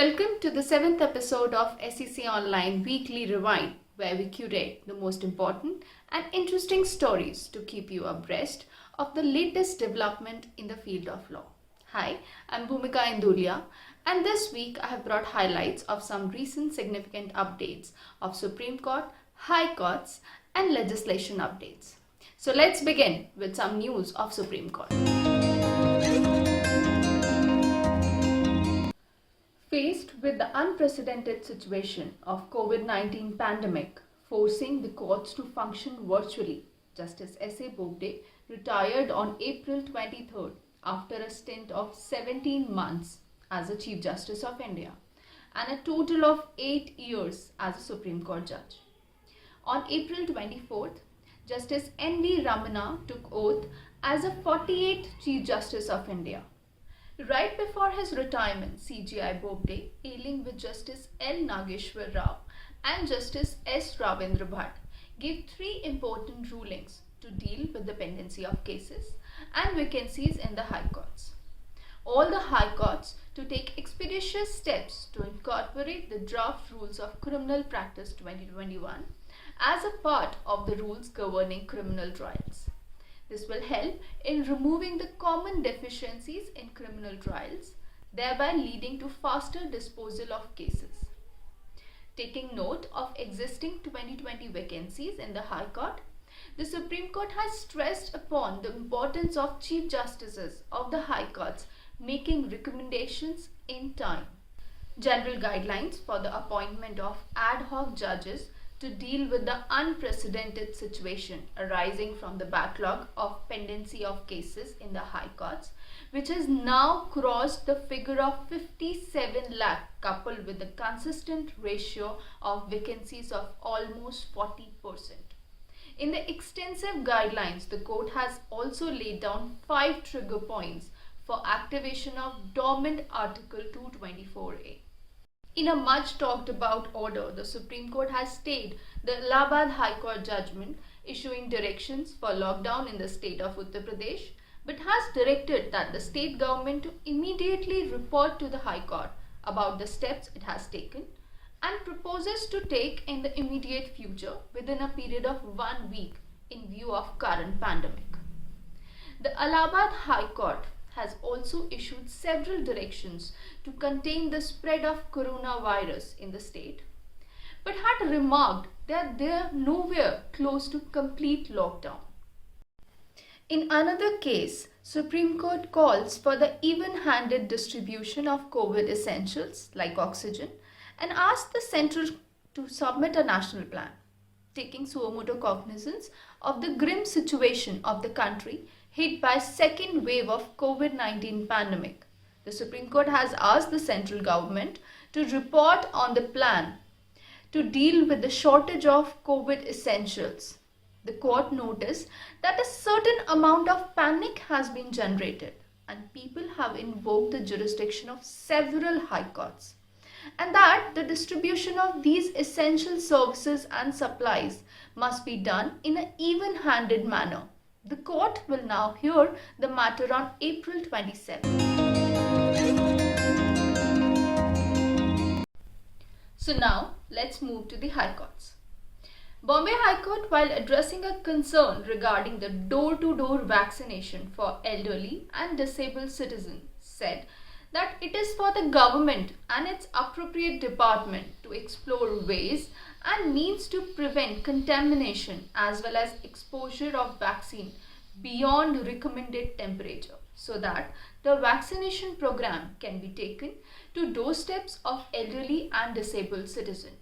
Welcome to the 7th episode of SEC Online Weekly Rewind, where we curate the most important and interesting stories to keep you abreast of the latest development in the field of law. Hi, I'm Bhumika Indulia, and this week I have brought highlights of some recent significant updates of Supreme Court, High Courts, and legislation updates. So let's begin with some news of Supreme Court. Faced with the unprecedented situation of COVID-19 pandemic forcing the courts to function virtually, Justice S.A. Bobde retired on April 23rd after a stint of 17 months as a Chief Justice of India and a total of 8 years as a Supreme Court judge. On April 24th, Justice N.V. Ramana took oath as a 48th Chief Justice of India. Right before his retirement, CJI Bobde, ailing with Justice L. Nageshwar Rao and Justice S. Ravindra Bhatt, gave 3 important rulings to deal with the pendency of cases and vacancies in the High Courts. All the High Courts to take expeditious steps to incorporate the draft rules of Criminal Practice 2021 as a part of the rules governing criminal trials. This will help in removing the common deficiencies in criminal trials, thereby leading to faster disposal of cases. Taking note of existing 2020 vacancies in the High Court, the Supreme Court has stressed upon the importance of Chief Justices of the High Courts making recommendations in time. General guidelines for the appointment of ad hoc judges to deal with the unprecedented situation arising from the backlog of pendency of cases in the High Courts, which has now crossed the figure of 57 lakh, coupled with the consistent ratio of vacancies of almost 40%. In the extensive guidelines, the court has also laid down 5 trigger points for activation of dormant Article 224A. In a much talked about order, the Supreme Court has stayed the Allahabad High Court judgment issuing directions for lockdown in the state of Uttar Pradesh, but has directed that the state government to immediately report to the High Court about the steps it has taken and proposes to take in the immediate future within a period of 1 week in view of current pandemic. The Allahabad High Court has also issued several directions to contain the spread of coronavirus in the state, but had remarked that they are nowhere close to complete lockdown. In another case, Supreme Court calls for the even-handed distribution of COVID essentials like oxygen and asks the central to submit a national plan. Taking suo motu cognizance of the grim situation of the country hit by second wave of COVID-19 pandemic, the Supreme Court has asked the central government to report on the plan to deal with the shortage of COVID essentials. The court noticed that a certain amount of panic has been generated and people have invoked the jurisdiction of several high courts, and that the distribution of these essential services and supplies must be done in an even-handed manner. The court will now hear the matter on April 27. So now let's move to the High Courts. Bombay High Court, while addressing a concern regarding the door-to-door vaccination for elderly and disabled citizens, said that it is for the government and its appropriate department to explore ways and means to prevent contamination as well as exposure of vaccine beyond recommended temperature, so that the vaccination program can be taken to doorsteps of elderly and disabled citizens.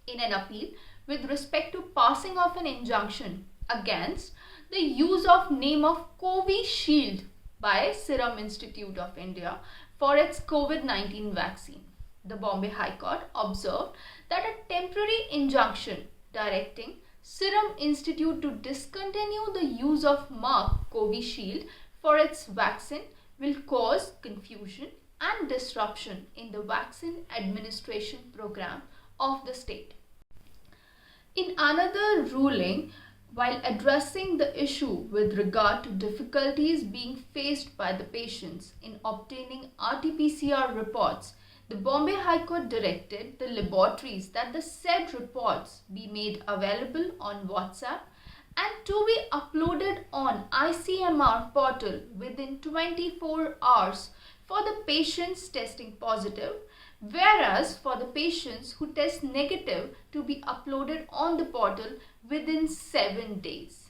In an appeal with respect to passing of an injunction against the use of name of Covishield by Serum Institute of India for its COVID-19 vaccine, the Bombay High Court observed that a temporary injunction directing Serum Institute to discontinue the use of mark Covishield for its vaccine will cause confusion and disruption in the vaccine administration program of the state. In another ruling, while addressing the issue with regard to difficulties being faced by the patients in obtaining RT-PCR reports, The Bombay High Court directed the laboratories that the said reports be made available on WhatsApp and to be uploaded on ICMR portal within 24 hours for the patients testing positive, whereas for the patients who test negative to be uploaded on the portal within 7 days.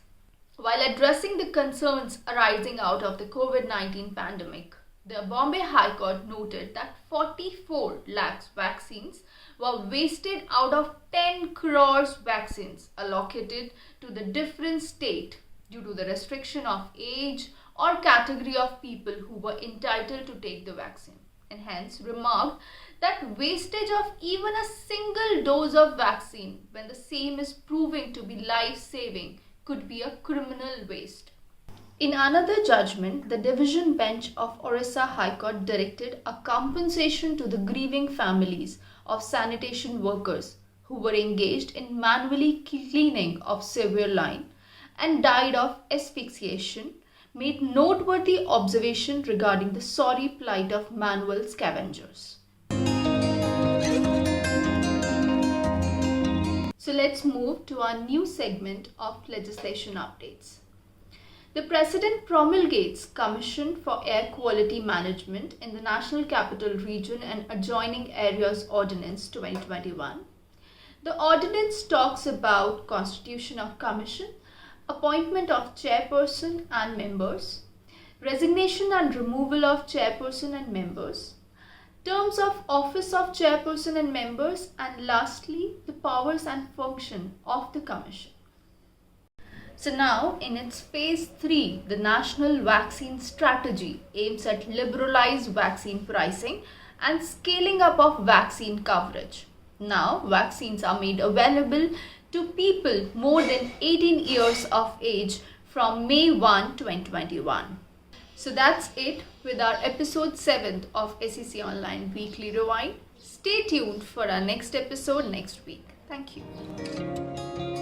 While addressing the concerns arising out of the COVID-19 pandemic, the Bombay High Court noted that 44 lakhs vaccines were wasted out of 10 crores vaccines allocated to the different state due to the restriction of age or category of people who were entitled to take the vaccine, and hence remarked that wastage of even a single dose of vaccine when the same is proving to be life-saving could be a criminal waste. In another judgment, the division bench of Orissa High Court directed a compensation to the grieving families of sanitation workers who were engaged in manually cleaning of sewer line and died of asphyxiation, made noteworthy observation regarding the sorry plight of manual scavengers. So let's move to our new segment of legislation updates. The President promulgates Commission for Air Quality Management in the National Capital Region and Adjoining Areas Ordinance 2021. The ordinance talks about constitution of commission, appointment of chairperson and members, resignation and removal of chairperson and members, terms of office of chairperson and members, and lastly, the powers and function of the commission. So now, in its phase 3, the National Vaccine Strategy aims at liberalized vaccine pricing and scaling up of vaccine coverage. Now, vaccines are made available to people more than 18 years of age from May 1, 2021. So that's it with our episode 7 of SEC Online Weekly Rewind. Stay tuned for our next episode next week. Thank you.